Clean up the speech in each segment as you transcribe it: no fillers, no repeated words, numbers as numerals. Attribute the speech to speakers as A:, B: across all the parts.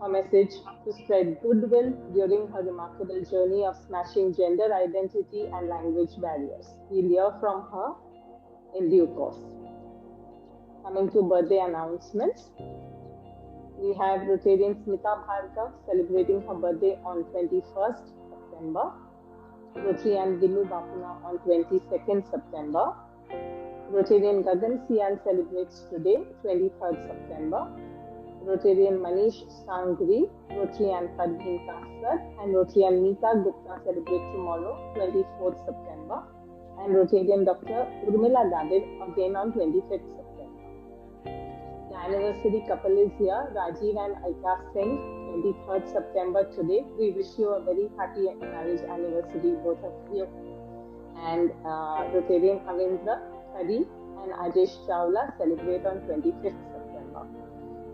A: her message to spread goodwill during her remarkable journey of smashing gender identity and language barriers. We'll hear from her in due course. Coming to birthday announcements, we have Rotarian Smita Bhargav celebrating her birthday on 21st September. Rotarian Gillu Bapuna on 22nd September. Rotarian Gagan Sian celebrates today, 23rd September. Rotarian Manish Sangri, Rotarian Padmin Kasar, and Rotarian Meeta Gupta celebrate tomorrow, 24th September. And Rotarian Dr. Urmila David again on 25th September. The anniversary couple is here, Rajiv and Aika Singh, 23rd September today. We wish you a very happy marriage anniversary, both of you. And Rotarian Avindra Hari and Ajesh Chawla celebrate on 25th September.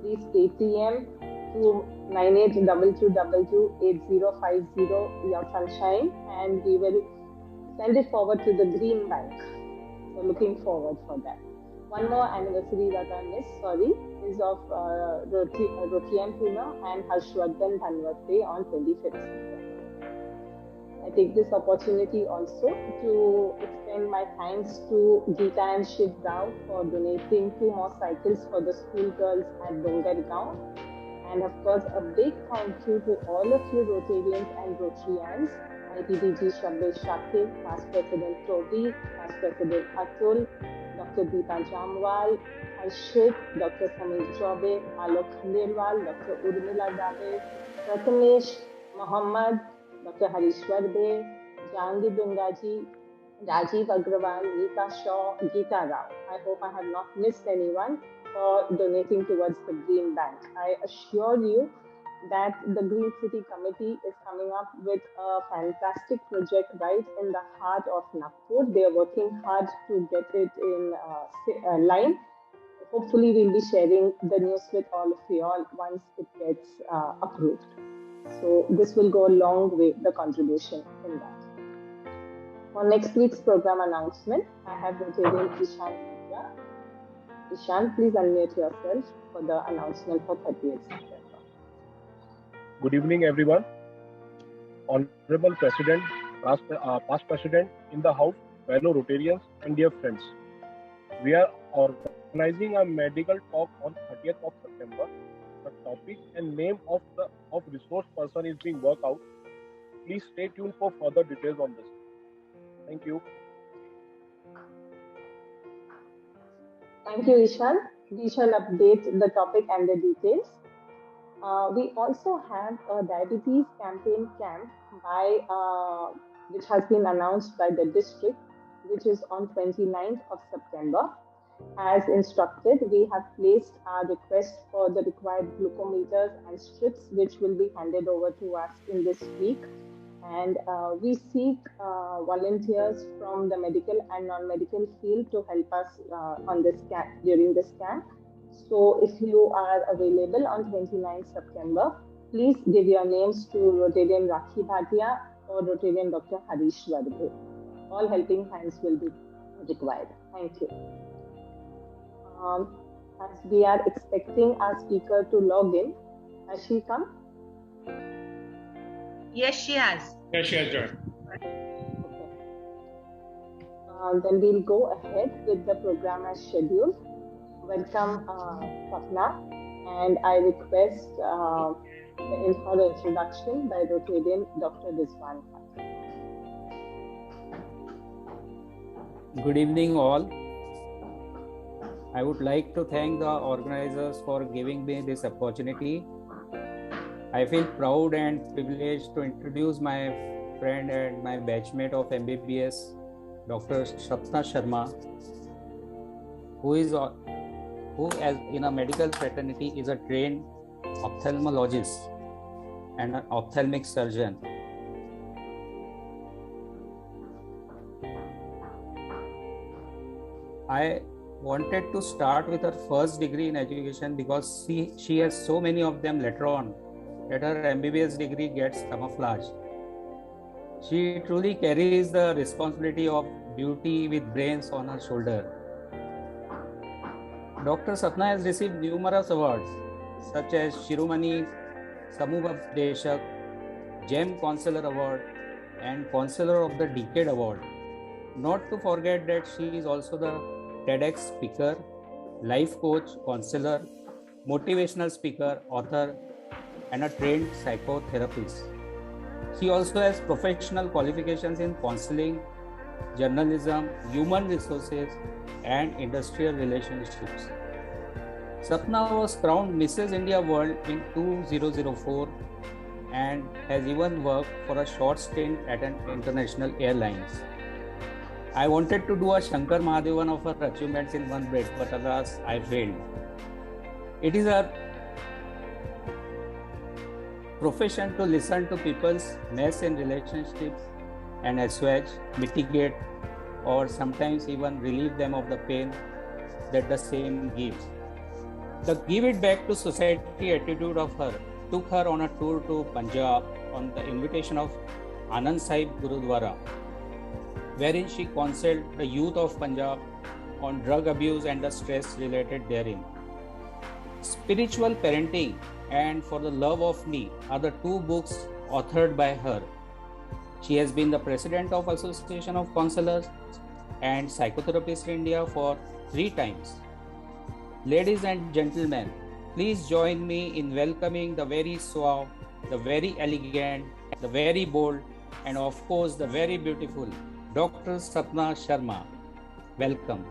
A: Please ATM to 9822228050 your sunshine, and we will send it forward to the Green Bank. So looking forward for that. One more anniversary that I missed, is of Rotian Puna and Harshvardhan Dhanwate on 25th September. I take this opportunity also to extend my thanks to Geeta and Shiv Rao for donating 2 more cycles for the schoolgirls at Dongargaon. And of course, a big thank you to all of you Rotarians and Rotarians, IPDG Shabir Shakir, Past President Toby, Past President Atul, Dr. Deepa Jamwal, Harshit, Dr. Samir Chaube, Alok Khandelwal, Dr. Urmila Dave, Prathamesh, Mohammad, Dr. Harishwar Dey, Jahangir Dungaji, Rajiv Agrawal, Neeta Shaw, Geeta Rao. I hope I have not missed anyone for donating towards the Green Bank. I assure you that the Green City Committee is coming up with a fantastic project right in the heart of Nagpur. They are working hard to get it in line. Hopefully, we'll be sharing the news with all of you all once it gets approved. So this will go a long way, the contribution in that. For next week's program announcement, I have Rotarian Ishan Vidya. Ishan, please unmute yourself for the announcement for 30th September.
B: Good evening, everyone. Honorable President, past President in the House, fellow Rotarians and dear friends. We are organizing a medical talk on 30th of September. The topic and name of resource person is being worked out. Please stay tuned for further details on this. Thank you.
A: Thank you, Ishan. We shall update the topic and the details. We also have a diabetes campaign camp which has been announced by the district, which is on 29th of September. As instructed, we have placed our request for the required glucometers and strips, which will be handed over to us in this week. And we seek volunteers from the medical and non-medical field to help us on this camp, during this camp. So if you are available on 29th September, please give your names to Rotarian Rakhi Bhatia or Rotarian Dr. Harish Vardhe. All helping hands will be required. Thank you. As we are expecting our speaker to log in, has she come?
C: Yes, she has.
D: Yes, she has joined.
A: Okay. Then we'll go ahead with the program as scheduled. Welcome, Sapna, and I request her introduction by Rotarian Dr. Rizwan.
E: Good evening, all. I would like to thank the organizers for giving me this opportunity. I feel proud and privileged to introduce my friend and my batchmate of MBBS, Dr.Sapna Sharma, who as in a medical fraternity is a trained ophthalmologist and an ophthalmic surgeon. I wanted to start with her first degree in education because she has so many of them later on that her MBBS degree gets camouflaged. She truly carries the responsibility of beauty with brains on her shoulder. Dr. Sapna has received numerous awards such as Shiromani Samubhadeshak, Gem Counsellor Award, and Counsellor of the Decade Award. Not to forget that she is also the TEDx speaker, life coach, counselor, motivational speaker, author, and a trained psychotherapist. She also has professional qualifications in counseling, journalism, human resources, and industrial relationships. Sapna was crowned Mrs. India World in 2004 and has even worked for a short stint at an international airlines. I wanted to do a Shankar Mahadevan of her achievements in one breath, but alas, I failed. It is a profession to listen to people's mess in relationships and assuage, mitigate, or sometimes even relieve them of the pain that the same gives. The give it back to society attitude of her took her on a tour to Punjab on the invitation of Anand Sahib Gurudwara, wherein she counseled the youth of Punjab on drug abuse and the stress related therein. Spiritual Parenting and For the Love of Me are the two books authored by her. She has been the president of Association of Counselors and Psychotherapists in India for 3 times. Ladies and gentlemen, please join me in welcoming the very suave, the very elegant, the very bold, and of course the very beautiful Dr.Sapna Sharma. Welcome.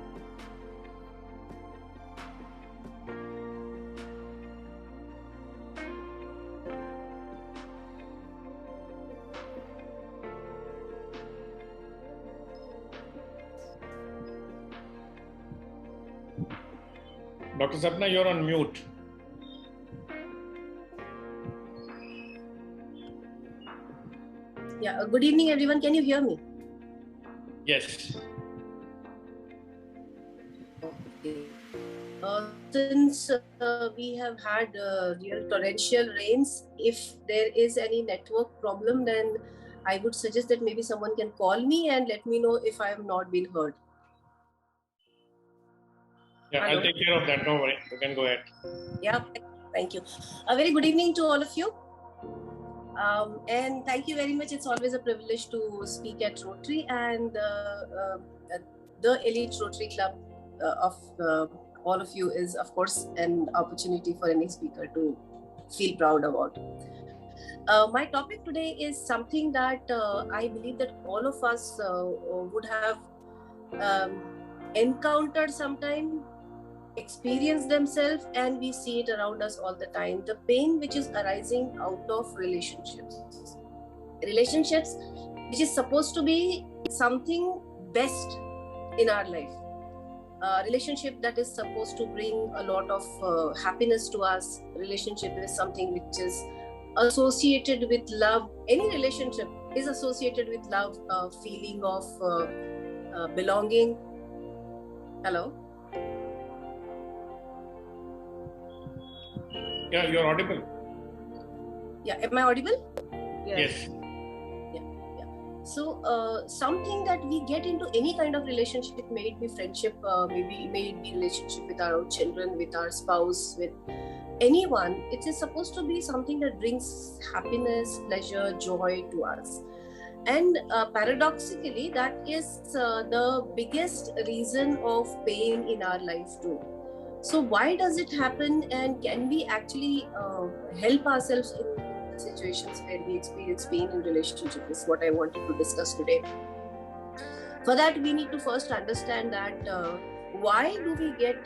C: Dr. Sapna, you're on mute.
D: Yeah, good evening everyone. Can you hear me?
C: Yes.
D: Okay. Since we have had real torrential rains, if there is any network problem, then I would suggest that maybe someone can call me and let me know if I have not been heard.
C: Yeah,
D: Hello?
C: I'll take care of that. Don't worry. You can go ahead.
D: Yeah, thank you. A very good evening to all of you. And thank you very much. It's always a privilege to speak at Rotary, and the Elite Rotary Club of all of you is, of course, an opportunity for any speaker to feel proud about. My topic today is something that I believe that all of us would have encountered sometime, experience themselves, and we see it around us all the time. The pain which is arising out of relationships which is supposed to be something best in our life, relationship that is supposed to bring a lot of happiness to us. Relationship is something which is associated with love. Any relationship is associated with love, feeling of belonging. Hello?
C: Yeah, you're audible.
D: Yeah, am I audible?
C: Yes.
D: Yeah. So something that we get into any kind of relationship, may it be friendship, may it be relationship with our children, with our spouse, with anyone, it is supposed to be something that brings happiness, pleasure, joy to us. And paradoxically, that is the biggest reason of pain in our life too. So why does it happen, and can we actually help ourselves in situations where we experience pain in relationship is what I wanted to discuss today. For that, we need to first understand that why do we get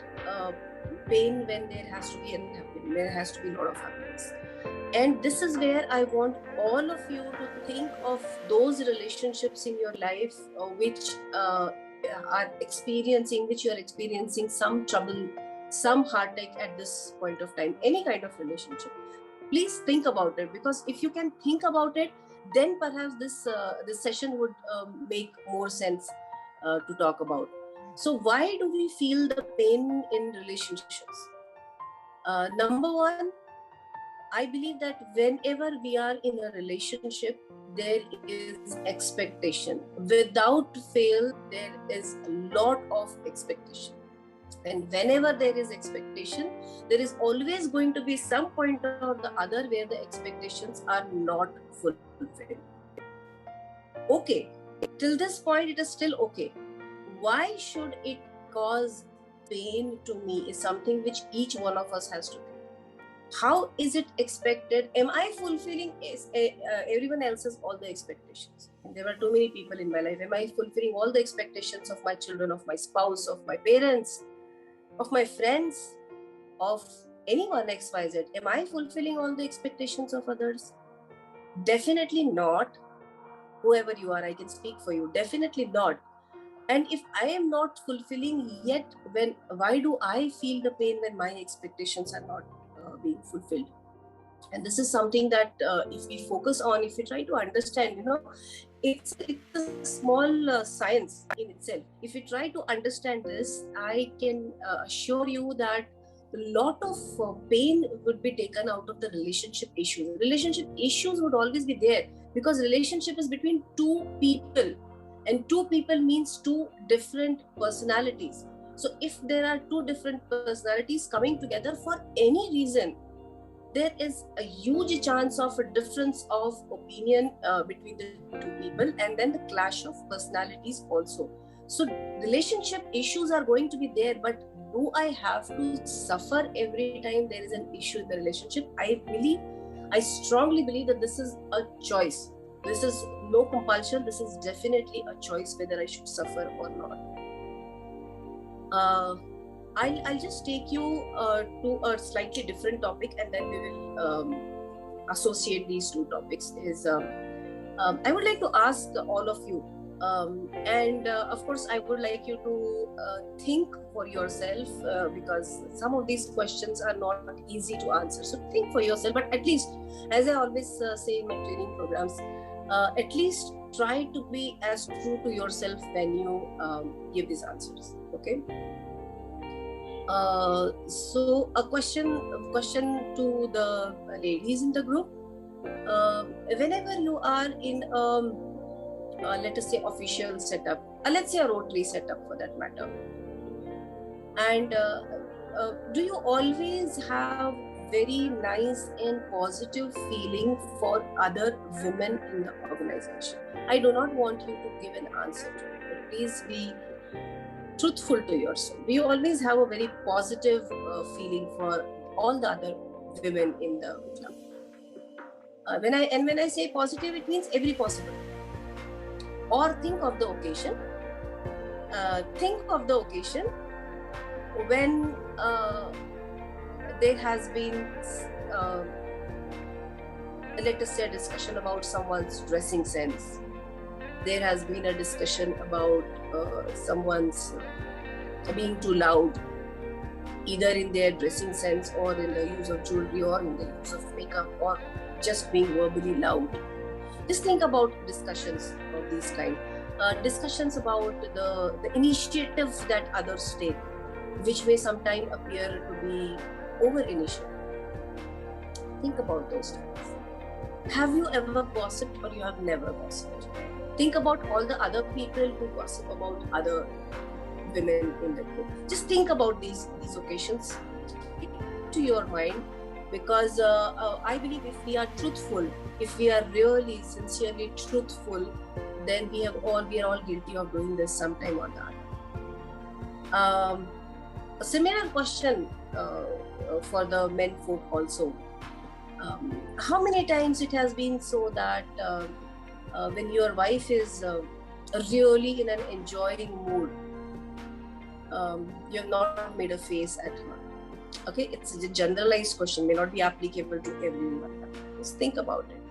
D: pain when there has to be a lot of happiness. And this is where I want all of you to think of those relationships in your life which you are experiencing some trouble, some heartache at this point of time. Any kind of relationship, please think about it, because if you can think about it, then perhaps this session would make more sense to talk about. So why do we feel the pain in relationships? Number one, I believe that whenever we are in a relationship, there is expectation. Without fail, there is a lot of expectation. And whenever there is expectation, there is always going to be some point or the other where the expectations are not fulfilled. Okay, till this point it is still okay. Why should it cause pain to me is something which each one of us has to think. How is it expected? Am I fulfilling everyone else's all the expectations? And there are too many people in my life. Am I fulfilling all the expectations of my children, of my spouse, of my parents, of my friends, of anyone XYZ? Am I fulfilling all the expectations of others? Definitely not. Whoever you are, I can speak for you. Definitely not. And if I am not fulfilling yet, why do I feel the pain when my expectations are not being fulfilled? And this is something that if we focus on, if we try to understand, it's a small science in itself. If we try to understand this, I can assure you that a lot of pain would be taken out of the relationship issues. Relationship issues would always be there because relationship is between two people. And two people means two different personalities. So if there are two different personalities coming together for any reason, there is a huge chance of a difference of opinion between the two people, and then the clash of personalities also. So relationship issues are going to be there, but do I have to suffer every time there is an issue in the relationship? I strongly believe that this is a choice. This is no compulsion. This is definitely a choice whether I should suffer or not. I'll just take you to a slightly different topic, and then we will associate these two topics. I would like to ask all of you, and of course, I would like you to think for yourself because some of these questions are not easy to answer. So think for yourself, but at least, as I always say in my training programs, at least try to be as true to yourself when you give these answers. Okay. So a question to the ladies in the group. Whenever you are in let us say official setup, let's say a Rotary setup for that matter, and do you always have very nice and positive feeling for other women in the organization? I do not want you to give an answer to it, but please be truthful to yourself. Do you always have a very positive feeling for all the other women in the club? When I say positive, it means every possible. Or think of the occasion. When there has been, let us say, a discussion about someone's dressing sense. There has been a discussion about someone's being too loud, either in their dressing sense or in the use of jewelry or in the use of makeup or just being verbally loud. Just think about discussions of these kind. Discussions about the initiatives that others take, which may sometimes appear to be over-initiative. Think about those things. Have you ever gossiped or you have never gossiped? Think about all the other people who gossip about other women in the group. Just think about these occasions to your mind, because I believe if we are truthful, if we are really sincerely truthful, then we are all guilty of doing this sometime or the other. A similar question for the men folk also. How many times it has been so that when your wife is really in an enjoying mood, you have not made a face at her? Okay, it's a generalized question, may not be applicable to everyone. Just think about it.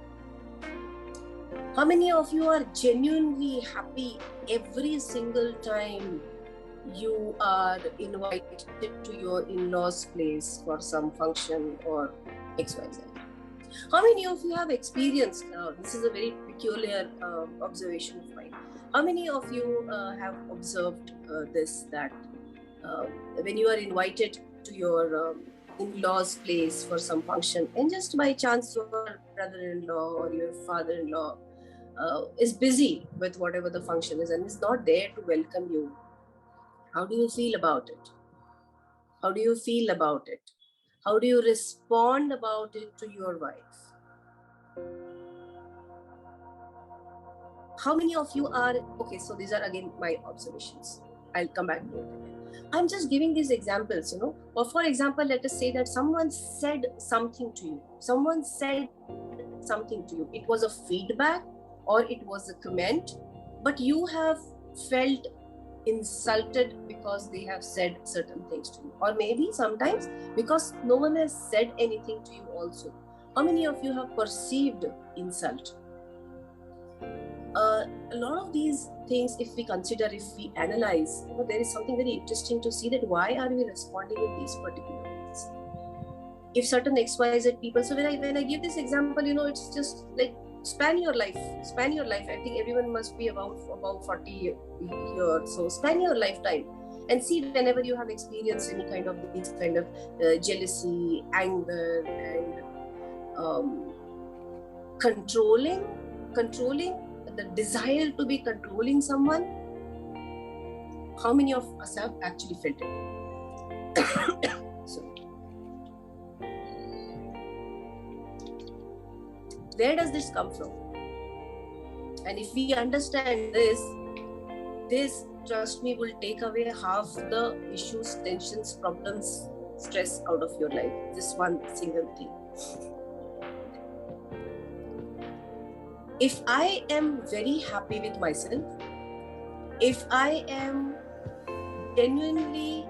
D: How many of you are genuinely happy every single time you are invited to your in-laws' place for some function or XYZ? How many of you have experienced, this is a very peculiar observation of mine, how many of you have observed this, that when you are invited to your in-laws' place for some function, and just by chance your brother-in-law or your father-in-law is busy with whatever the function is and is not there to welcome you, how do you feel about it? How do you feel about it? How do you respond about it to your wife? How many of you are, okay, so these are again my observations. I'll come back to it again. I'm just giving these examples, Or for example, let us say that someone said something to you. Someone said something to you. It was a feedback or it was a comment, but you have felt insulted because they have said certain things to you. Or maybe sometimes because no one has said anything to you also. How many of you have perceived insult? A lot of these things, if we consider, if we analyze, there is something very interesting to see that why are we responding in these particular ways? If certain XYZ people, so when I give this example, it's just like span your life. I think everyone must be about 40 years, so span your lifetime and see whenever you have experienced any kind of these kind of jealousy, anger, and controlling, the desire to be controlling someone. How many of us have actually felt it? So, where does this come from? And if we understand this, trust me, will take away half the issues, tensions, problems, stress out of your life. Just one single thing. If I am very happy with myself, if I am genuinely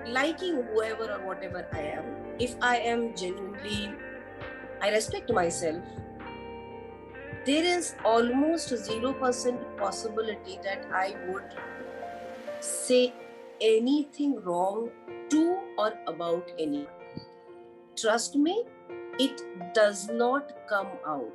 D: liking whoever or whatever I am, if I am genuinely, I respect myself, there is almost 0% possibility that I would say anything wrong to or about anyone. Trust me, it does not come out.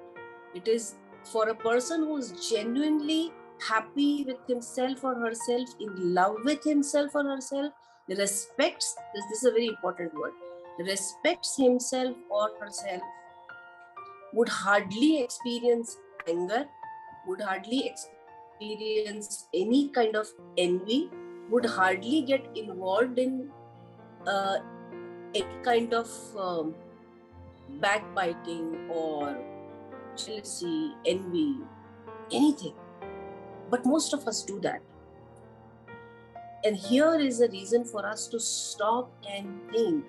D: It is for a person who is genuinely happy with himself or herself, in love with himself or herself, respects, this is a very important word, respects himself or herself, would hardly experience anger, would hardly experience any kind of envy, would hardly get involved in any kind of backbiting or jealousy, envy, anything. But most of us do that. And here is a reason for us to stop and think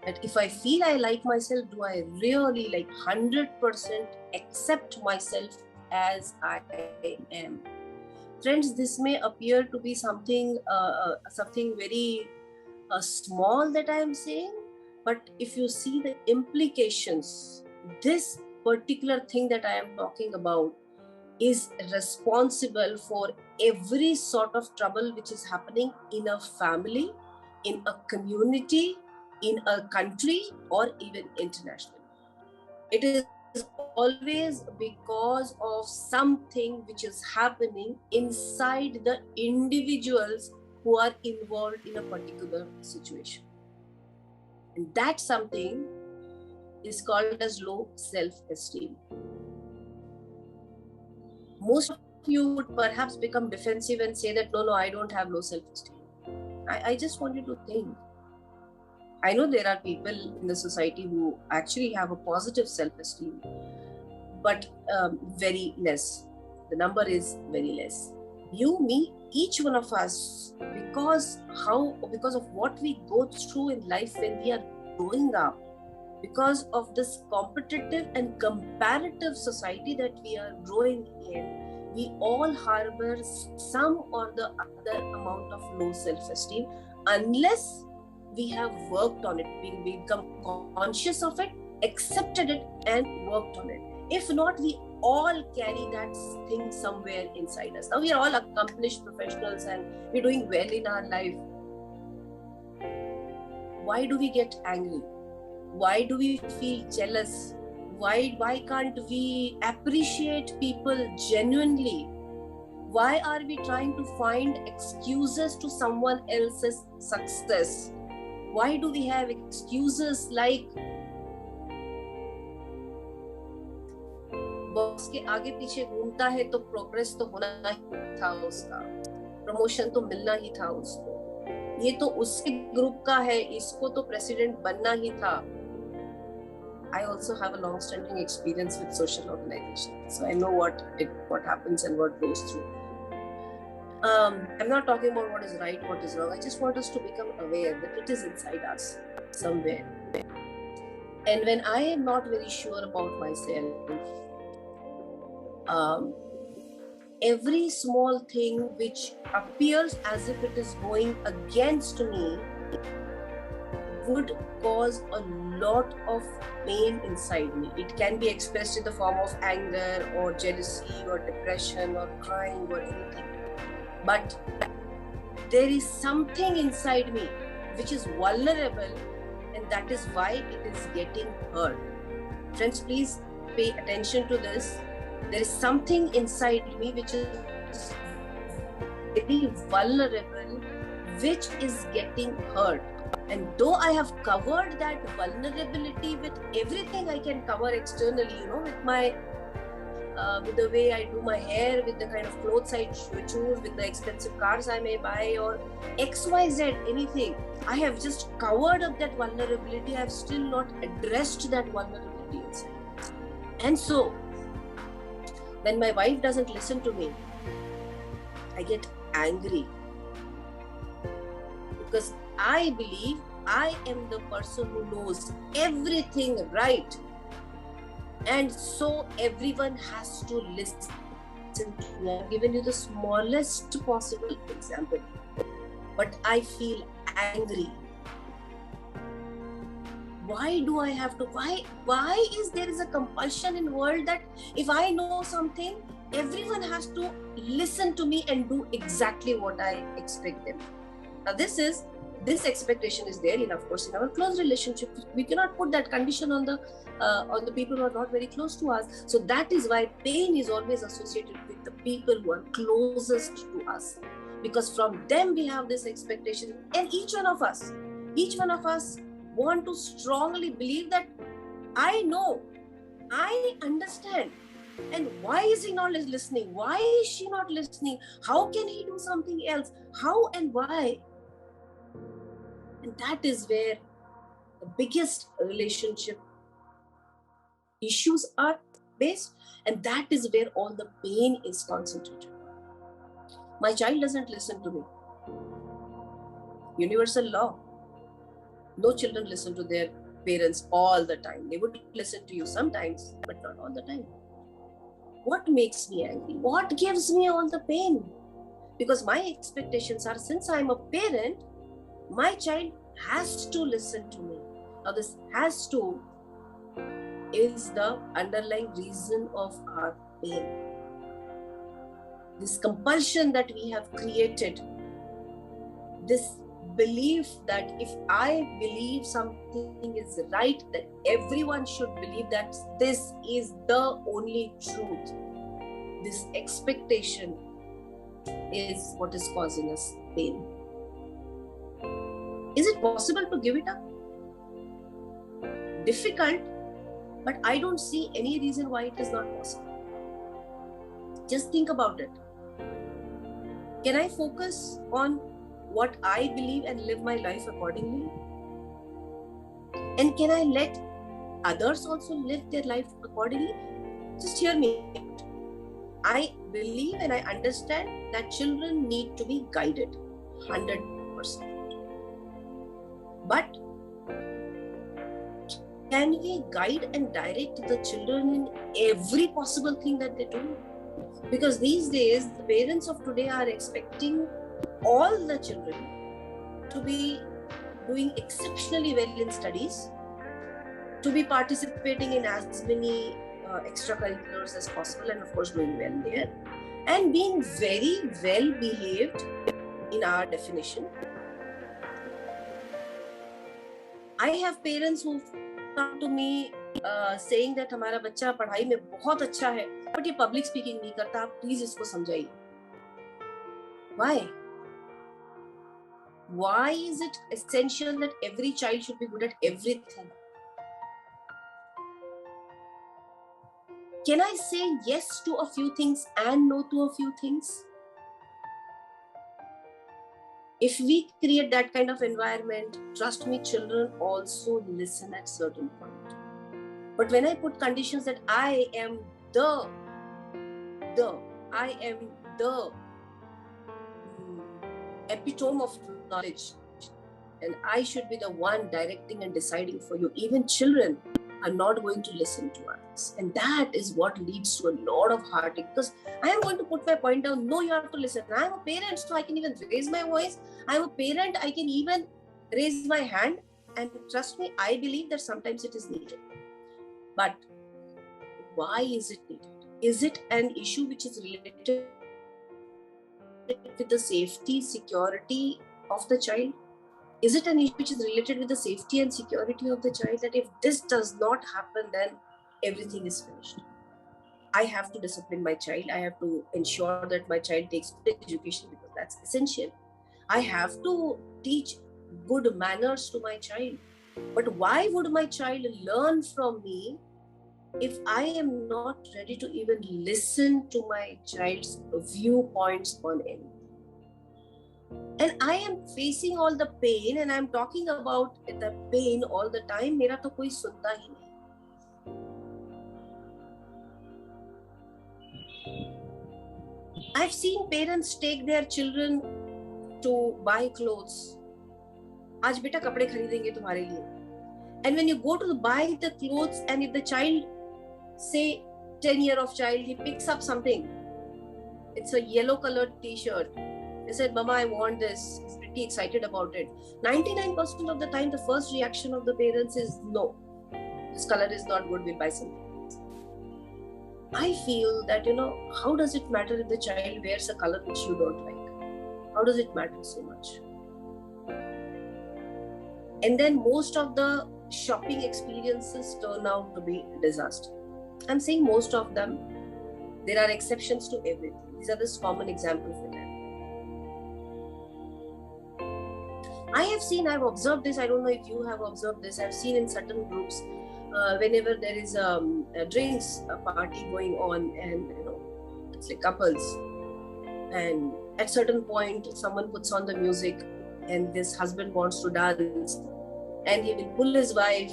D: that if I feel I like myself, do I really 100% accept myself as I am? Friends, this may appear to be something very small that I am saying, but if you see the implications, this particular thing that I am talking about is responsible for every sort of trouble which is happening in a family, in a community, in a country, or even internationally. It is always because of something which is happening inside the individuals who are involved in a particular situation. And that something is called as low self-esteem. Most of you would perhaps become defensive and say that, no, I don't have low self-esteem. I just want you to think. I know there are people in the society who actually have a positive self-esteem, but very less. The number is very less. You, me, each one of us, because of what we go through in life when we are growing up, because of this competitive and comparative society that we are growing in, we all harbor some or the other amount of low self-esteem unless we have worked on it, we become conscious of it, accepted it, and worked on it. If not, we all carry that thing somewhere inside us. Now we are all accomplished professionals and we're doing well in our life. Why do we get angry? Why do we feel jealous? Why can't we appreciate people genuinely? Why are we trying to find excuses to someone else's success? Why do we have excuses like boss के आगे पीछे घूमता है तो progress तो होना ही था उसका, प्रमोशन तो मिलना ही था उसको? ये तो उसके ग्रुप का है, इसको तो प्रेसिडेंट बनना ही था. I also have a long-standing experience with social organizations, so I know what happens and what goes through. I'm not talking about what is right, what is wrong. I just want us to become aware that it is inside us somewhere. And when I am not very sure about myself, every small thing which appears as if it is going against me would cause a lot of pain inside me. It can be expressed in the form of anger or jealousy or depression or crying or anything. But there is something inside me which is vulnerable, and that is why it is getting hurt. Friends, please pay attention to this. There is something inside me which is very vulnerable, which is getting hurt. And though I have covered that vulnerability with everything I can cover externally, with my with the way I do my hair, with the kind of clothes I choose, with the expensive cars I may buy, or XYZ, anything, I have just covered up that vulnerability. I have still not addressed that vulnerability inside. And so, when my wife doesn't listen to me, I get angry. Because I believe I am the person who knows everything right. And so everyone has to listen to me. I've given you the smallest possible example. But I feel angry. Why do I have to? Why is there a compulsion in the world that if I know something, everyone has to listen to me and do exactly what I expect them. Now this expectation is there, of course, in our close relationship. We cannot put that condition on the people who are not very close to us. So that is why pain is always associated with the people who are closest to us, because from them we have this expectation. And each one of us want to strongly believe that I know, I understand. And why is he not listening? Why is she not listening? How can he do something else? How and why? And that is where the biggest relationship issues are based, and that is where all the pain is concentrated. My child doesn't listen to me. Universal law. No children listen to their parents all the time. They would listen to you sometimes, but not all the time. What makes me angry? What gives me all the pain? Because my expectations are, since I'm a parent, my child has to listen to me. Now this has to is the underlying reason of our pain. This compulsion that we have created, this belief that if I believe something is right, that everyone should believe that this is the only truth. This expectation is what is causing us pain. Is it possible to give it up? Difficult, but I don't see any reason why it is not possible. Just think about it. Can I focus on what I believe and live my life accordingly? And can I let others also live their life accordingly? Just hear me. I believe and I understand that children need to be guided 100%. But can we guide and direct the children in every possible thing that they do? Because these days, the parents of today are expecting all the children to be doing exceptionally well in studies, to be participating in as many extracurriculars as possible, and of course doing well there, and being very well behaved in our definition. I have parents who come to me saying that हमारा बच्चा पढ़ाई में बहुत अच्छा है, but ये public speaking नहीं करता, आप please इसको समझाइए. Why? Why is it essential that every child should be good at everything? Can I say yes to a few things and no to a few things? If we create that kind of environment, trust me, children also listen at certain point. But when I put conditions that I am the epitome of knowledge, and I should be the one directing and deciding for you, even children are not going to listen to us. And that is what leads to a lot of heartache, because I am going to put my point down. No, you have to listen. I am a parent, so I can even raise my voice. I am a parent, I can even raise my hand. And trust me, I believe that sometimes it is needed. But why is it needed? Is it an issue which is related with the safety, security of the child? Is it an issue which is related with the safety and security of the child, that if this does not happen, then everything is finished? I have to discipline my child. I have to ensure that my child takes good education, because that's essential. I have to teach good manners to my child. But why would my child learn from me if I am not ready to even listen to my child's viewpoints on anything? And I am facing all the pain, and I am talking about the pain all the time. मेरा तो कोई सुनता ही नहीं. I've seen parents take their children to buy clothes. आज बेटा कपड़े खरीदेंगे तुम्हारे लिए. And when you go to buy the clothes, and if the child, say 10-year-old child, he picks up something. It's a yellow colored t-shirt. He said, Mama, I want this. He's pretty excited about it. 99% of the time, the first reaction of the parents is, no, this color is not good, we'll buy something else. I feel that, how does it matter if the child wears a color which you don't like? How does it matter so much? And then most of the shopping experiences turn out to be a disaster. I'm saying most of them. There are exceptions to everything. These are the common examples for them. I've observed this. I don't know if you have observed this. I've seen in certain groups, whenever there is a drinks party going on, and it's like couples, and at certain point someone puts on the music, and this husband wants to dance, and he will pull his wife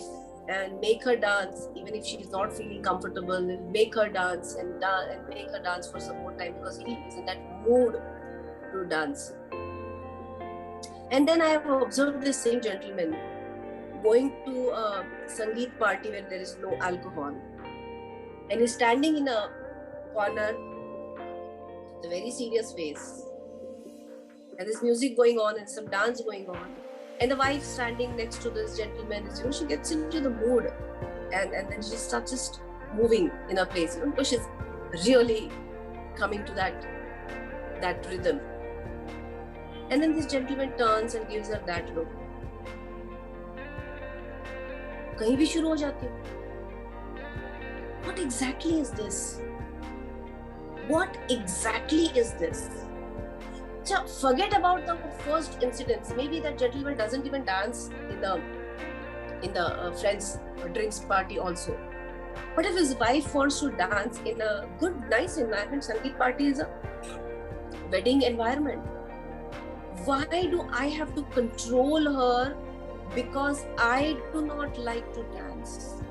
D: and make her dance, even if she is not feeling comfortable. He'll make her dance and make her dance for some more time, because he is in that mood to dance. And then I have observed this same gentleman going to a Sangeet party where there is no alcohol, and he's standing in a corner with a very serious face, and there's music going on and some dance going on, and the wife standing next to this gentleman is, she gets into the mood, and then she starts just moving in her place, because she's really coming to that rhythm. And then this gentleman turns and gives her that look. कहीं भी शुरू हो जाती है. What exactly is this? What exactly is this? So forget about the first incidents. Maybe that gentleman doesn't even dance in the friends drinks party also. But if his wife wants to dance in a good, nice environment, Sangeet party is a wedding environment. Why do I have to control her because I do not like to dance?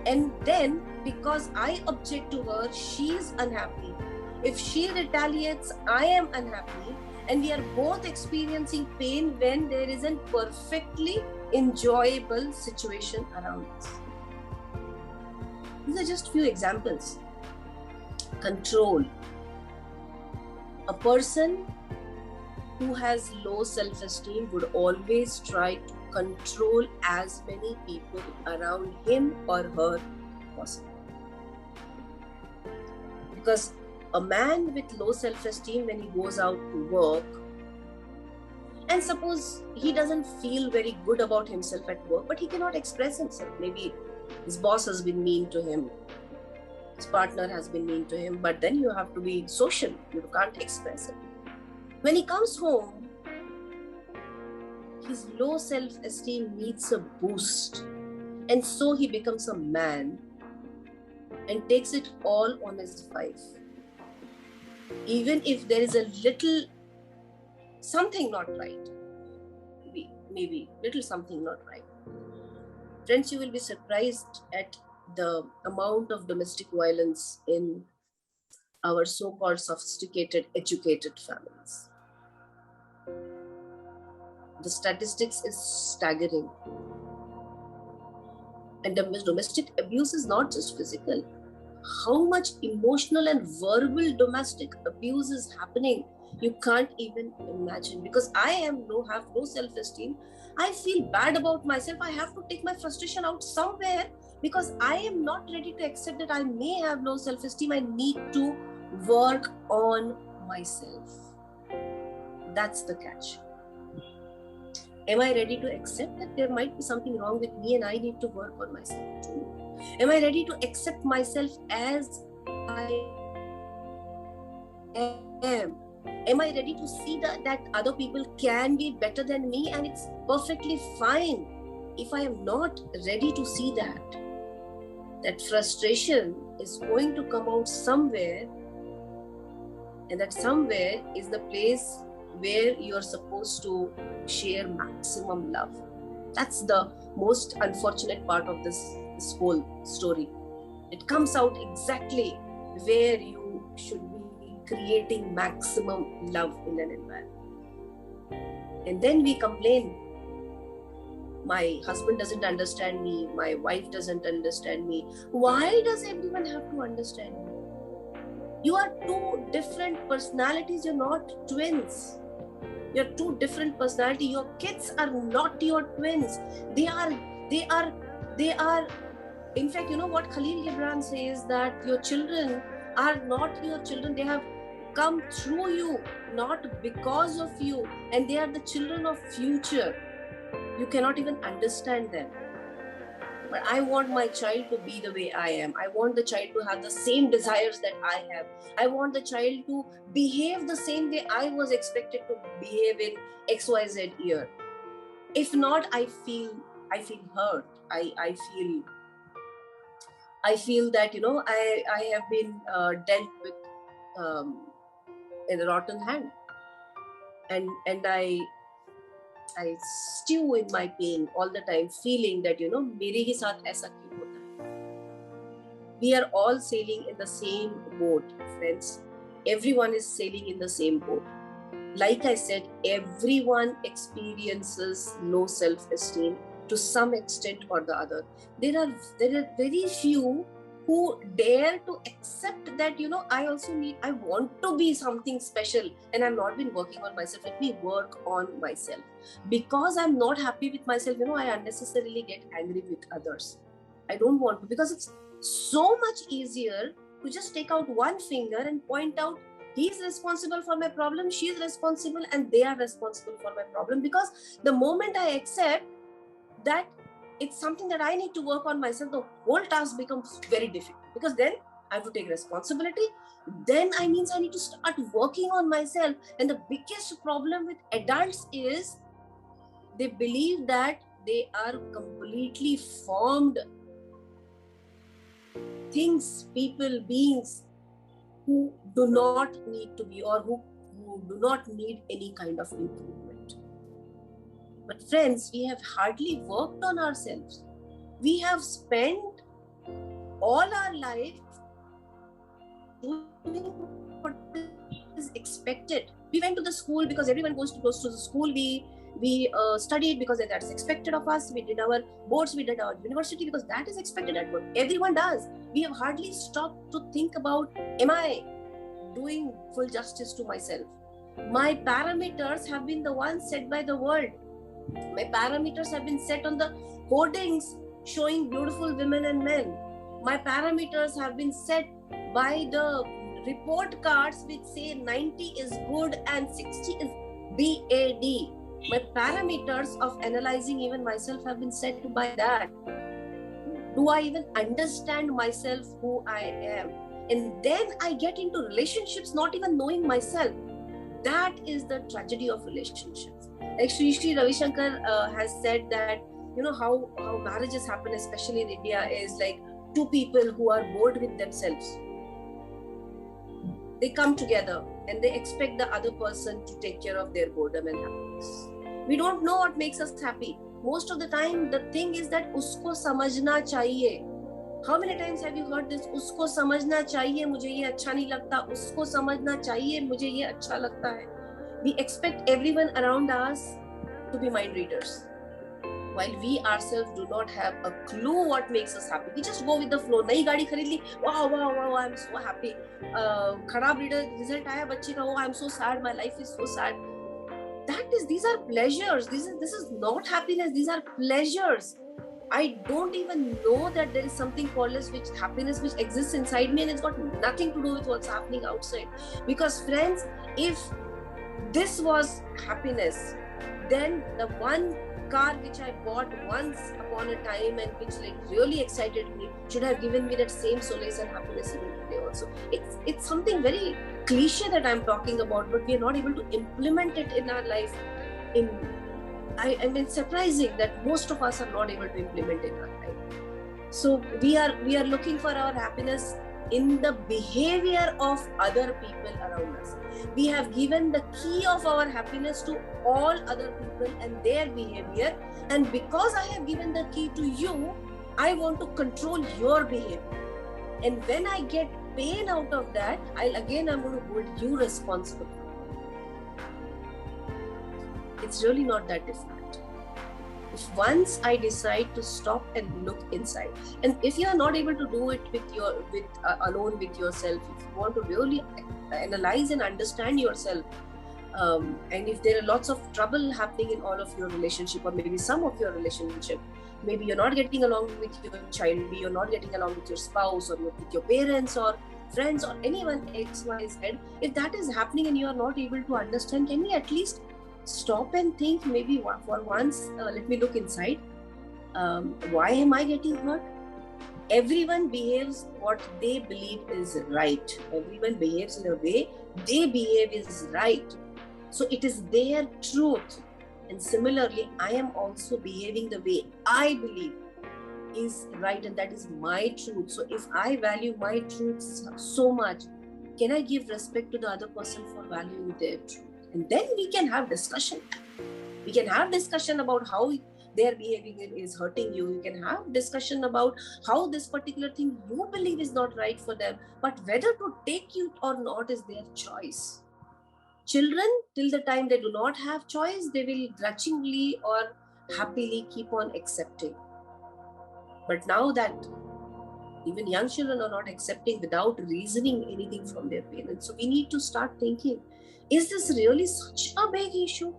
D: And then because I object to her, she is unhappy. If she retaliates, I am unhappy. And we are both experiencing pain when there is a perfectly enjoyable situation around us. These are just few examples. Control. A person who has low self-esteem would always try to control as many people around him or her possible. Because a man with low self-esteem, when he goes out to work, and suppose he doesn't feel very good about himself at work, but he cannot express himself. Maybe his boss has been mean to him, his partner has been mean to him, but then you have to be social. You can't express it. When he comes home, his low self-esteem needs a boost. And so he becomes a man and takes it all on his wife. Even if there is a little something not right. Maybe little something not right. Friends, you will be surprised at the amount of domestic violence in our so-called sophisticated, educated families. The statistics is staggering. And domestic abuse is not just physical. How much emotional and verbal domestic abuse is happening, you can't even imagine. Because I have no self-esteem. I feel bad about myself. I have to take my frustration out somewhere because I am not ready to accept that I may have low self-esteem. I need to work on myself. That's the catch. Am I ready to accept that there might be something wrong with me and I need to work on myself too? Am I ready to accept myself as I am? Am I ready to see that other people can be better than me and it's perfectly fine? If I am not ready to see that frustration is going to come out somewhere, and that somewhere is the place where you are supposed to share maximum love. That's the most unfortunate part of this whole story. It comes out exactly where you should be creating maximum love in an environment. And then we complain, my husband doesn't understand me, my wife doesn't understand me. Why does everyone have to understand me? You are two different personalities, you're not twins. You're two different personalities. Your kids are not your twins. They are. In fact, you know what Khalil Gibran says, that your children are not your children. They have come through you, not because of you. And they are the children of future. You cannot even understand them. But I want my child to be the way I am. I want the child to have the same desires that I have. I want the child to behave the same way I was expected to behave in XYZ year. If not, I feel hurt. I feel that, I have been dealt with in a rotten hand. And I stew in my pain all the time, feeling that, मेरे ही साथ ऐसा क्यों होता है? We are all sailing in the same boat, friends. Everyone is sailing in the same boat. Like I said, everyone experiences low self-esteem to some extent or the other. There are very few who dare to accept that, I want to be something special and I've not been working on myself. Let me work on myself. Because I'm not happy with myself, I unnecessarily get angry with others. I don't want to, because it's so much easier to just take out one finger and point out, he's responsible for my problem, she's responsible, and they are responsible for my problem. Because the moment I accept that it's something that I need to work on myself, the whole task becomes very difficult, because then I have to take responsibility. Then I need to start working on myself. And the biggest problem with adults is they believe that they are completely formed things, people, beings who do not need to be, or who do not need any kind of improvement. But friends, we have hardly worked on ourselves. We have spent all our life doing what is expected. We went to the school because everyone goes to the school. We studied because that's expected of us. We did our boards, we did our university because that is expected at work. Everyone does. We have hardly stopped to think about, am I doing full justice to myself? My parameters have been the ones set by the world. My parameters have been set on the hoardings showing beautiful women and men. My parameters have been set by the report cards which say 90 is good and 60 is BAD. My parameters of analyzing even myself have been set by that. Do I even understand myself, who I am? And then I get into relationships not even knowing myself. That is the tragedy of relationships. Like Sri Ravi Shankar has said that, how marriages happen, especially in India, is like two people who are bored with themselves. they come together and they expect the other person to take care of their boredom and happiness. We don't know what makes us happy. Most of the time, the thing is that usko samajhna chahiye. How many times have you heard this? Usko samajhna chahiye, mujhe ye acha nahi lagta. Usko samajhna chahiye, mujhe ye acha lagta hai. We expect everyone around us to be mind readers, while we ourselves do not have a clue what makes us happy. We just go with the flow. Nayi gaadi kharid li, wow, wow, wow, I'm so happy. Kharab result aaya bachche ka, oh, I'm so sad. My life is so sad. These are pleasures. This is not happiness. These are pleasures. I don't even know that there is something called as which happiness which exists inside me, and it's got nothing to do with what's happening outside. Because friends, if this was happiness, then the one car which I bought once upon a time and which like really excited me should have given me that same solace and happiness even today also. It's something very cliche that I'm talking about, but we are not able to implement it in our life. I mean, surprising that most of us are not able to implement it in our life. So we are looking for our happiness in the behavior of other people around us. We have given the key of our happiness to all other people and their behavior, and because I have given the key to you, I want to control your behavior. And when I get pain out of that, I'm going to hold you responsible. It's really not that difficult. If once I decide to stop and look inside, and if you are not able to do it alone with yourself, if you want to really analyze and understand yourself, and if there are lots of trouble happening in all of your relationship, or maybe some of your relationship, maybe you're not getting along with your child, maybe you're not getting along with your spouse, or with your parents, or friends, or anyone X, Y, Z, if that is happening and you are not able to understand, can we at least stop and think, maybe for once, let me look inside. Why am I getting hurt? Everyone behaves what they believe is right. Everyone behaves in a way they behave is right. So it is their truth. And similarly, I am also behaving the way I believe is right, and that is my truth. So if I value my truth so much, can I give respect to the other person for valuing their truth? And then we can have discussion. We can have discussion about how their behavior is hurting you. You can have discussion about how this particular thing you believe is not right for them. But whether to take it or not is their choice. Children, till the time they do not have choice, they will grudgingly or happily keep on accepting. But now that even young children are not accepting without reasoning anything from their parents, so we need to start thinking, is this really such a big issue?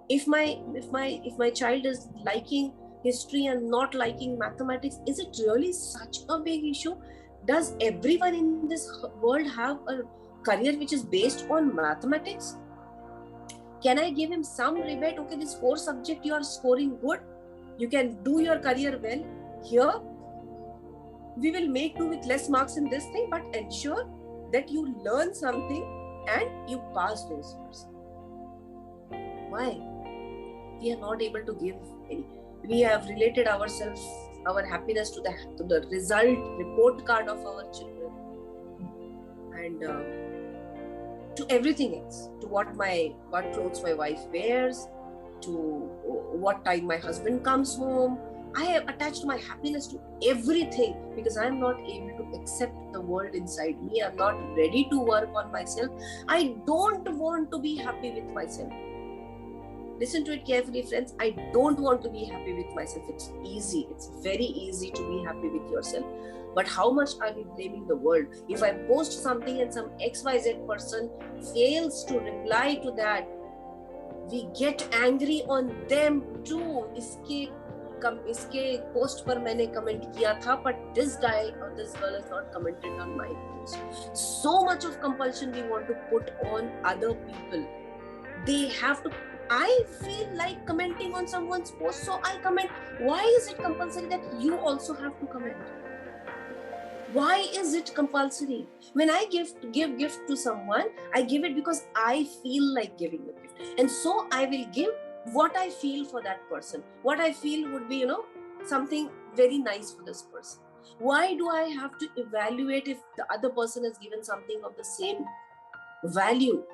D: If my child is liking history and not liking mathematics, is it really such a big issue? Does everyone in this world have a career which is based on mathematics? Can I give him some rebate? Okay, this 4 subject you are scoring good, you can do your career well. Here, we will make do with less marks in this thing, but ensure that you learn something and you pass those years. Why? We are not able to give any. We have related ourselves, our happiness to the result report card of our children, and to everything else, to what clothes my wife wears, to what time my husband comes home. I have attached my happiness to everything because I am not able to accept the world inside me. I'm not ready to work on myself. I don't want to be happy with myself. Listen to it carefully, friends. I don't want to be happy with myself. It's easy. It's very easy to be happy with yourself. But how much are we blaming the world? If I post something and some XYZ person fails to reply to that, we get angry on them too. इसके post पर मैंने comment किया था, but this guy or this girl has not commented on my post. So much of compulsion we want to put on other people. They have to. I feel like commenting on someone's post, so I comment. Why is it compulsory that you also have to comment? Why is it compulsory? When I give gift to someone, I give it because I feel like giving the gift, and so I will give what I feel for that person. What I feel would be, something very nice for this person. Why do I have to evaluate if the other person has given something of the same value,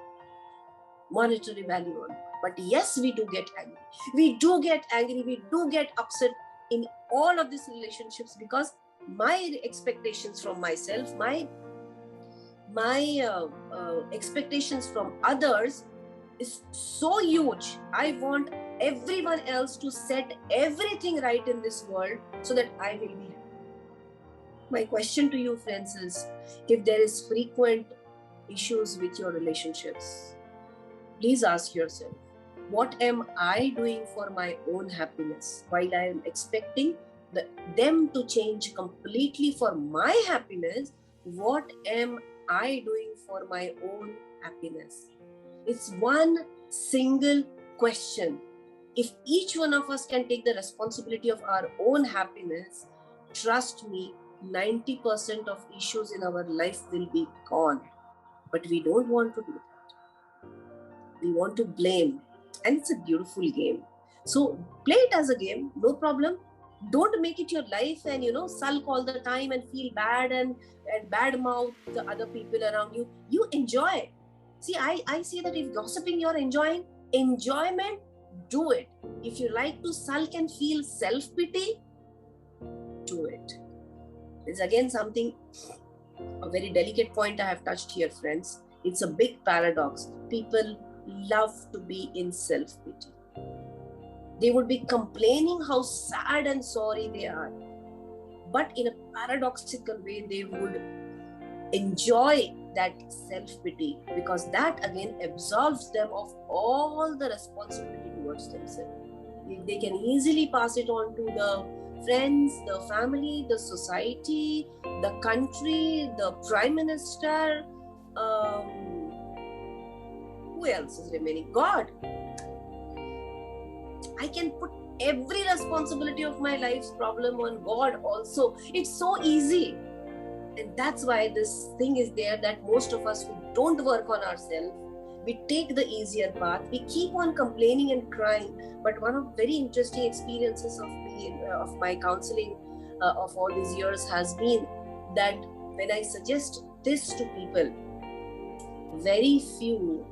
D: monetary value on? But yes, we do get angry. We do get angry. We do get upset in all of these relationships because my expectations from myself, my expectations from others is so huge. I want everyone else to set everything right in this world so that I will be happy. My question to you, friends, is if there is frequent issues with your relationships, please ask yourself, what am I doing for my own happiness while I am expecting them to change completely for my happiness? What am I doing for my own happiness? It's one single question. If each one of us can take the responsibility of our own happiness, trust me, 90% of issues in our life will be gone. But we don't want to do that. We want to blame. And it's a beautiful game. So play it as a game, no problem. Don't make it your life and, sulk all the time and feel bad and badmouth the other people around you. You enjoy. See, I see that if gossiping you're enjoying, enjoyment, do it. If you like to sulk and feel self-pity, do it. It's again a very delicate point I have touched here, friends. It's a big paradox. People love to be in self-pity. They would be complaining how sad and sorry they are. But in a paradoxical way, they would enjoy that self-pity because that again absolves them of all the responsibility towards themselves. They can easily pass it on to the friends, the family, the society, the country, the prime minister. Who else is remaining? God. I can put every responsibility of my life's problem on God also. It's so easy. And that's why this thing is there that most of us, we don't work on ourselves. We take the easier path. We keep on complaining and crying. But one of very interesting experiences of my counseling of all these years has been that when I suggest this to people, very few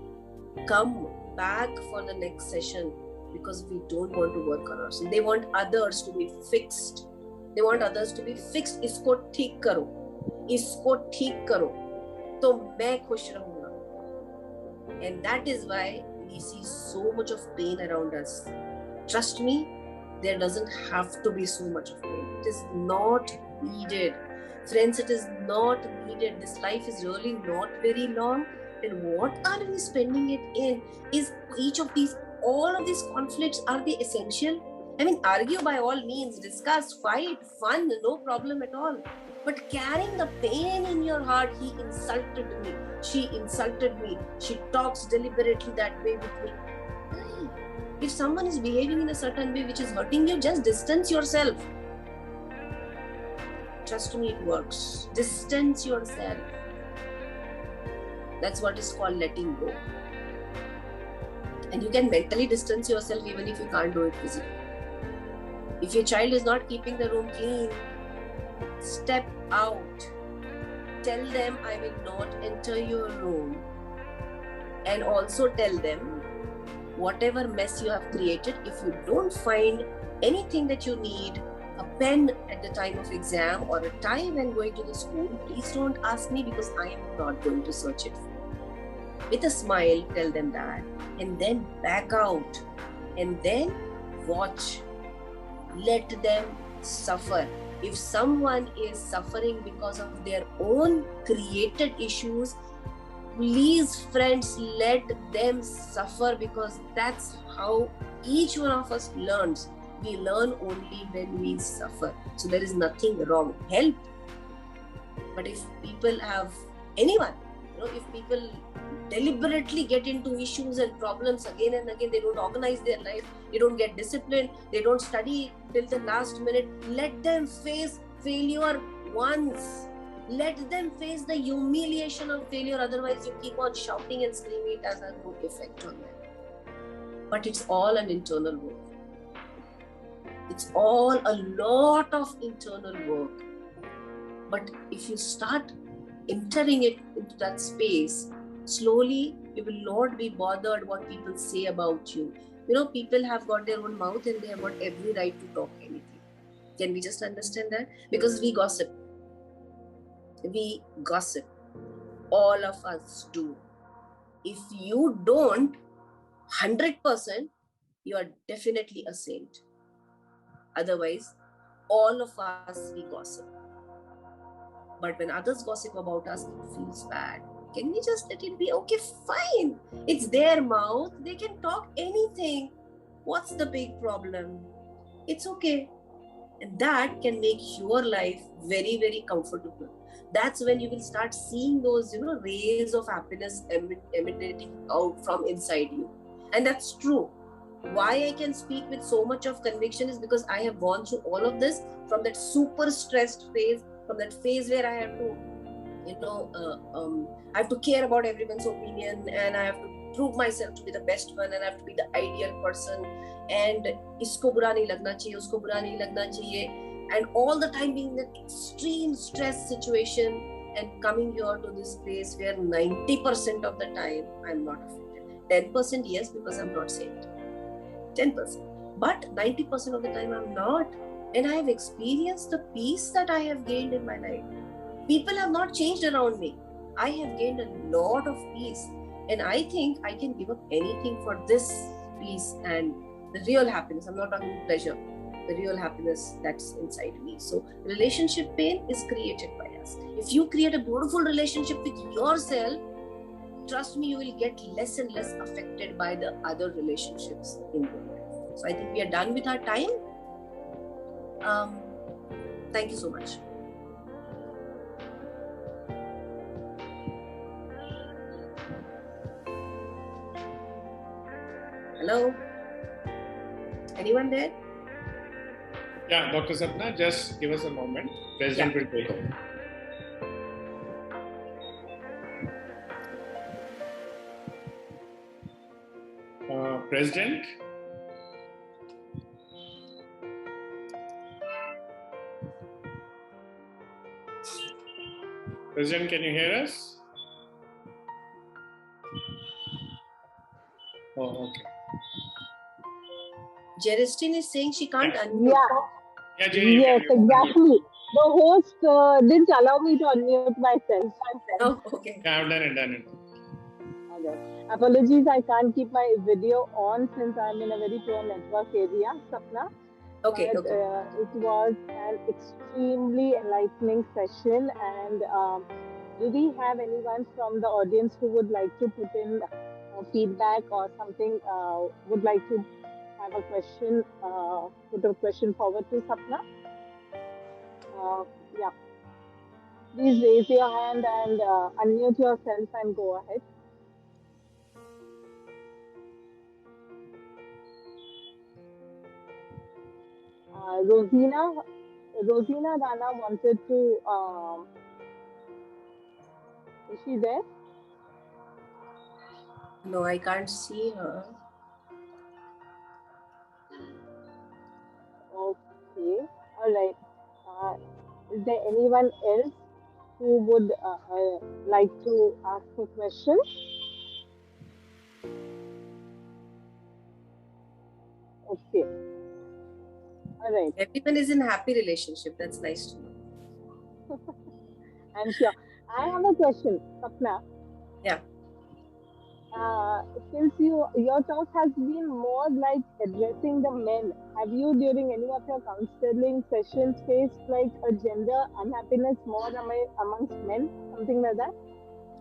D: come back for the next session because we don't want to work on ourselves. They want others to be fixed. They want others to be fixed. Isko theek karo. Isko theek karo. To main khush rahunga. And that is why we see so much of pain around us. Trust me, there doesn't have to be so much of pain. It is not needed. Friends, it is not needed. This life is really not very long. And what are we spending it in? Is all of these conflicts, are they essential? I mean, argue by all means, discuss, fight, fun, no problem at all. But carrying the pain in your heart, he insulted me, she insulted me, she talks deliberately that way with me. If someone is behaving in a certain way which is hurting you, just distance yourself. Trust me, it works. Distance yourself. That's what is called letting go. And you can mentally distance yourself even if you can't do it physically. If your child is not keeping the room clean, step out. Tell them, I will not enter your room. And also tell them, whatever mess you have created, if you don't find anything that you need, a pen at the time of exam or a tie when going to the school, please don't ask me because I am not going to search it for you. With a smile, tell them that. And then back out. And then watch. Let them suffer. If someone is suffering because of their own created issues, please, friends, let them suffer because that's how each one of us learns. We learn only when we suffer. So there is nothing wrong. Help. But if people have anyone, if people deliberately get into issues and problems again and again, they don't organize their life, they don't get disciplined, they don't study till the last minute, let them face failure once. Let them face the humiliation of failure, otherwise you keep on shouting and screaming, it has no effect on them. But it's all an internal work. It's all a lot of internal work. But if you start entering it into that space, slowly you will not be bothered what people say about you. People have got their own mouth and they have got every right to talk anything. Can we just understand that? Because we gossip. All of us do. If you don't, 100%, you are definitely a saint. Otherwise, all of us, we gossip. But when others gossip about us, it feels bad. Can we just let it be? Okay, fine. It's their mouth. They can talk anything. What's the big problem? It's okay. And that can make your life very, very comfortable. That's when you will start seeing those, rays of happiness emanating out from inside you. And that's true. Why I can speak with so much of conviction is because I have gone through all of this from that super stressed phase, from that phase where I have to, I have to care about everyone's opinion, and I have to prove myself to be the best one, and I have to be the ideal person, and isko bura nahi lagna chahiye, usko bura nahi lagna chahiye, and all the time being in that extreme stress situation, and coming here to this place where 90% of the time I'm not affected. 10% yes, because I'm not saint. 10%. But 90% of the time I'm not. And I have experienced the peace that I have gained in my life. People have not changed around me. I have gained a lot of peace. And I think I can give up anything for this peace and the real happiness. I'm not talking pleasure. The real happiness that's inside me. So relationship pain is created by us. If you create a beautiful relationship with yourself, trust me, you will get less and less affected by the other relationships in your life. So I think we are done with our time. Thank you so much. Hello? Anyone there?
C: Yeah, Dr. Sapna, just give us a moment. President will take over. President? President, can you hear us? Oh, okay.
D: Jeristine is saying she can't unmute.
A: Yeah.
C: Yeah, Jerry,
A: Yes, exactly. The host didn't allow me to unmute myself.
D: Oh, okay.
C: Yeah, I've done it.
A: Okay. Apologies, I can't keep my video on since I'm in a very poor network area, Sapna.
D: Okay.
A: But, it was an extremely enlightening session. And do we have anyone from the audience who would like to put in feedback or something, would like to have a question, put a question forward to Sapna? Yeah. Please raise your hand and unmute yourself and go ahead. Rosina Rana wanted to, is she there?
D: No, I can't see her.
A: Okay, all right. Is there anyone else who would like to ask a question? Okay. All right.
D: Everyone is in a happy relationship. That's nice to know.
A: I'm sure. I have a question, Sapna.
D: Yeah.
A: Since your talk has been more like addressing the men, have you during any of your counseling sessions faced like a gender unhappiness more amongst men, something like that?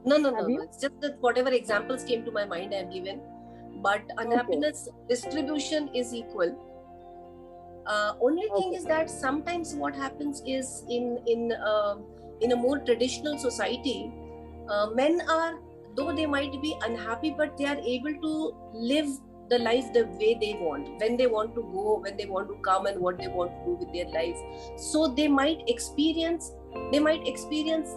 D: No. It's just that whatever examples came to my mind I have given, but unhappiness distribution is equal. Only thing is that sometimes what happens is in a more traditional society, men are, though they might be unhappy, but they are able to live the life the way they want, when they want to go, when they want to come, and what they want to do with their life. So they might experience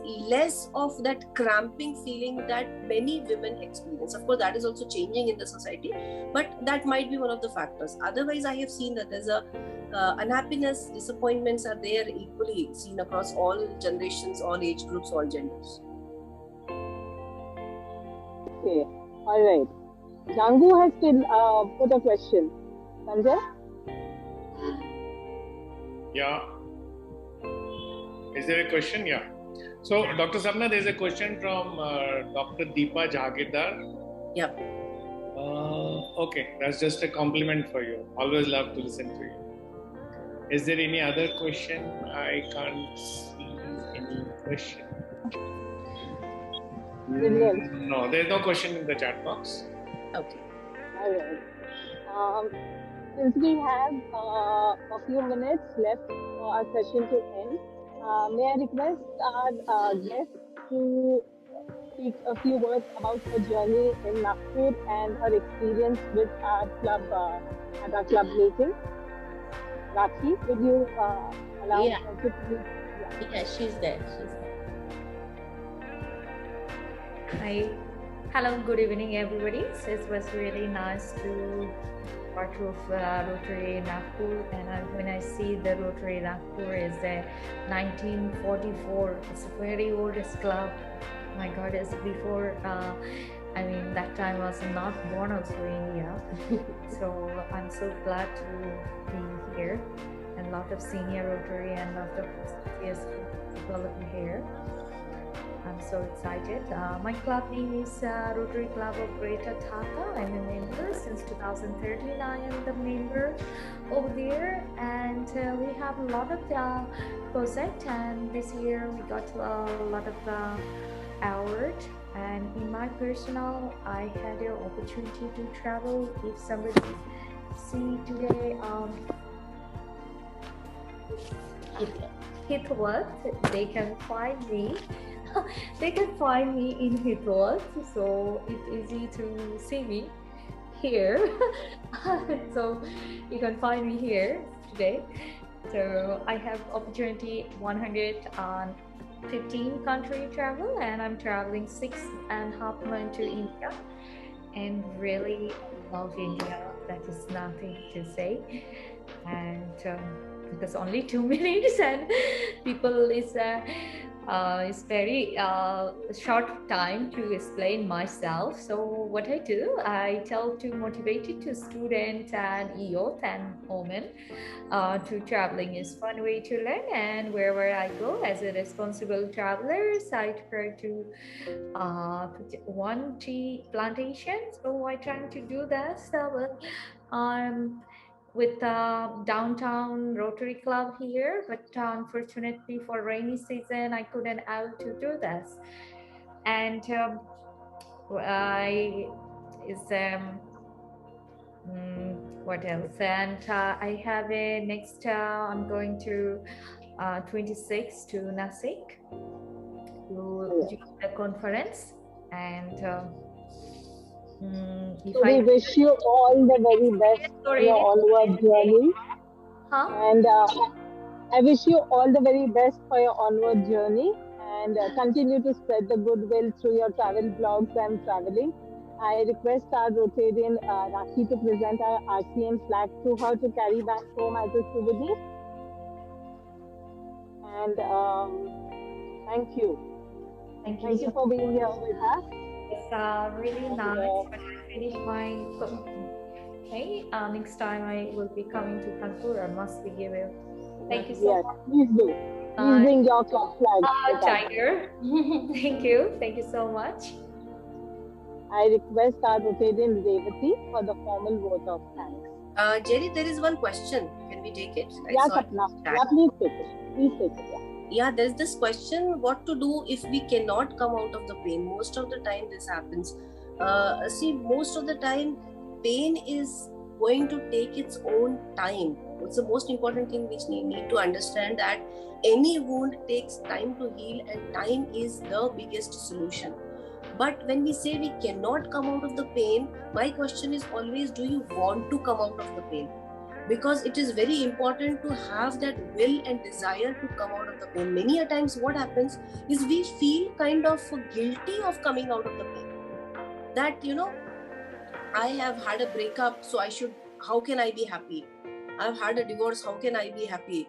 D: less of that cramping feeling that many women experience. Of course, that is also changing in the society, but that might be one of the factors. Otherwise, I have seen that there's unhappiness, disappointments are there equally seen across all generations, all age groups, all genders.
A: Okay, all right. Jangu has still put a question. Sanjay?
C: Yeah. Is there a question? Yeah. So, Dr. Sapna, there's a question from Dr. Deepa Jagirdar.
D: Yeah.
C: Okay, that's just a compliment for you. Always love to listen to you. Is there any other question? I can't see any question.
A: Brilliant.
C: No, there's no question in the chat box.
D: Okay.
A: All right. Since we have a few minutes left for our session to end, may I request our guest to speak a few words about her journey in Nagpur and her experience with our club at our club meeting. Rakhi, would you allow her to please?
F: Yeah, she's there. Hi. Hello, good evening, everybody. So it was really nice to part of Rotary Nagpur, and when I see the Rotary Nagpur is 1944, it's a very oldest club. My God, it's before. That time I was not born also in India. So I'm so glad to be here, and a lot of senior Rotary and a lot of people here. I'm so excited. My club name is Rotary Club of Greater Dhaka. I'm a member since 2013. I am the member over there, and we have a lot of projects. And this year we got a lot of award. And in my personal, I had the opportunity to travel. If somebody see today, Hitworth, they can find me. They can find me in Hitworth, so it's easy to see me here. So you can find me here today. So I have opportunity 115 country travel, and I'm traveling 6.5 months to India, and really love India. That is nothing to say. And because only 2 minutes, and people is very short time to explain myself. So what I do, I tell to motivate it to students and youth and women to traveling is fun way to learn, and wherever I go as a responsible traveler, I try to put one tea plantation. So I try to do that. So with downtown Rotary Club here, but unfortunately for rainy season, I couldn't able to do this. And what else? And I have a next. I'm going to 26 to Nasik to do the conference, and.
A: So we wish you all the very best for your onward journey. And I wish you all the very best for your onward journey, and continue to spread the goodwill through your travel blogs and traveling. I request our Rotarian Rakhi to present our RCM flag to her to carry back home as a souvenir. And thank you. Thank you for being here with us.
F: It's really nice. When I finish my next time I will be coming to Kanpur. I must be giving. Thank you so much.
A: Please do. Please bring your club flag.
F: Tiger. Thank you so much.
A: I request our Rotarian Revati for the formal vote of thanks.
D: Jerry, there is one question. Can we take it?
A: Sapna. Please take it. Yeah,
D: there's this question: what to do if we cannot come out of the pain? Most of the time this happens. Most of the time pain is going to take its own time. What's the most important thing which we need to understand, that any wound takes time to heal, and time is the biggest solution. But when we say we cannot come out of the pain, my question is always, do you want to come out of the pain? Because it is very important to have that will and desire to come out of the pain. Many a times what happens is we feel kind of guilty of coming out of the pain. That, I have had a breakup, so how can I be happy? I've had a divorce, how can I be happy?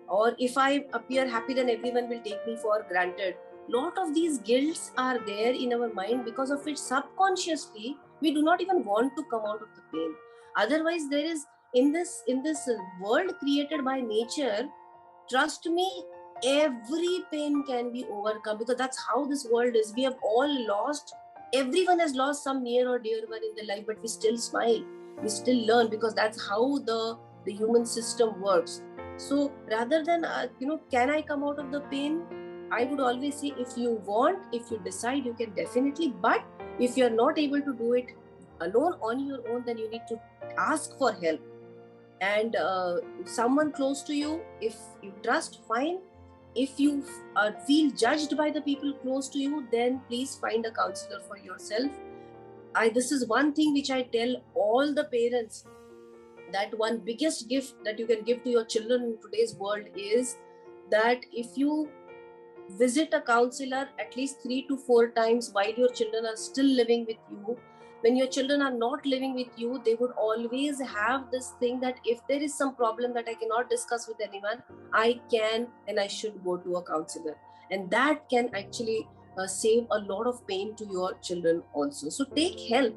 D: Or if I appear happy, then everyone will take me for granted. Lot of these guilts are there in our mind, because of which subconsciously we do not even want to come out of the pain. Otherwise, there is in this world created by nature, trust me, every pain can be overcome, because that's how this world is. We have all lost, everyone has lost some near or dear one in their life, but we still smile, we still learn, because that's how the human system works. So rather than can I come out of the pain, I would always say, if you want, if you decide, you can definitely. But if you're not able to do it alone on your own, then you need to ask for help. And someone close to you, if you trust, fine. If you feel judged by the people close to you, then please find a counselor for yourself. This is one thing which I tell all the parents, that one biggest gift that you can give to your children in today's world is that if you visit a counselor at least 3 to 4 times while your children are still living with you. When your children are not living with you, they would always have this thing that if there is some problem that I cannot discuss with anyone, I can and I should go to a counselor. And that can actually save a lot of pain to your children also. So take help.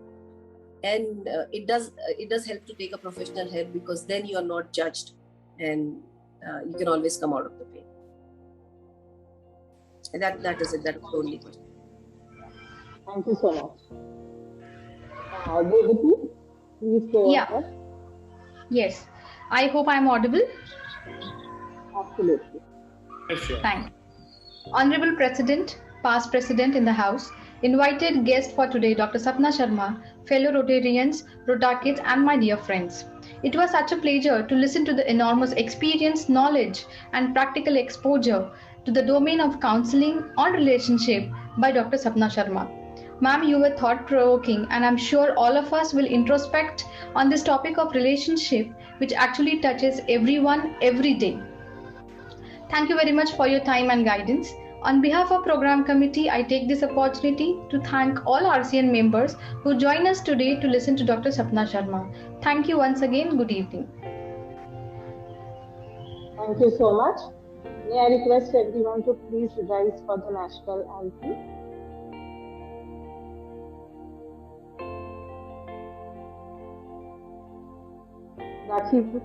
D: And it does help to take a professional help, because then you are not judged, and you can always come out of the pain. And that is it. That's the only question.
A: Thank you so much. Devati, please go ahead.
G: Yes. I hope I'm audible.
A: Absolutely.
C: Sure.
G: Thanks. Honorable President, past President in the House, invited guest for today, Dr. Sapna Sharma, fellow Rotarians, Rotakids, and my dear friends. It was such a pleasure to listen to the enormous experience, knowledge, and practical exposure to the domain of counseling on relationship by Dr. Sapna Sharma. Ma'am, you were thought-provoking, and I'm sure all of us will introspect on this topic of relationship, which actually touches everyone every day. Thank you very much for your time and guidance. On behalf of Program Committee, I take this opportunity to thank all RCN members who join us today to listen to Dr. Sapna Sharma. Thank you once again. Good evening.
A: Thank you so much. May I request everyone to please rise for the national anthem. Rakhi.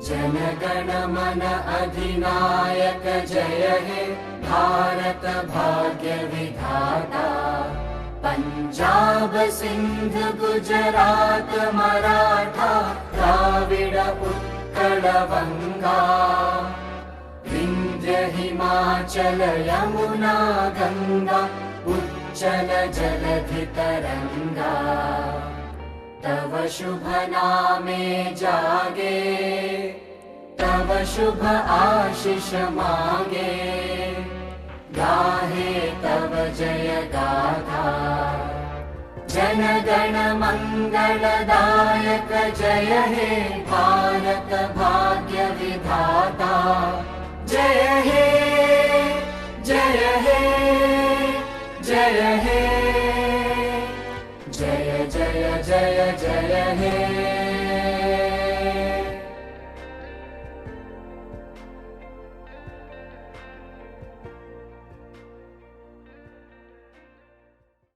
H: जनगण मन अधिनायक जय हे भारत भाग्य विधाता पंजाब सिंध गुजरात मराठा द्राविड़ उत्कल बंगा विंध्य हिमाचल यमुना गंगा उच्चल जलधि तरंगा तव शुभ नामे जागे तव शुभ आशीष मागे गाहे तव जय गाथा जन गण मंगलदायक जय हे भारत भाग्य विधाता जय हे जय हे जय हे जय जय जय जय हे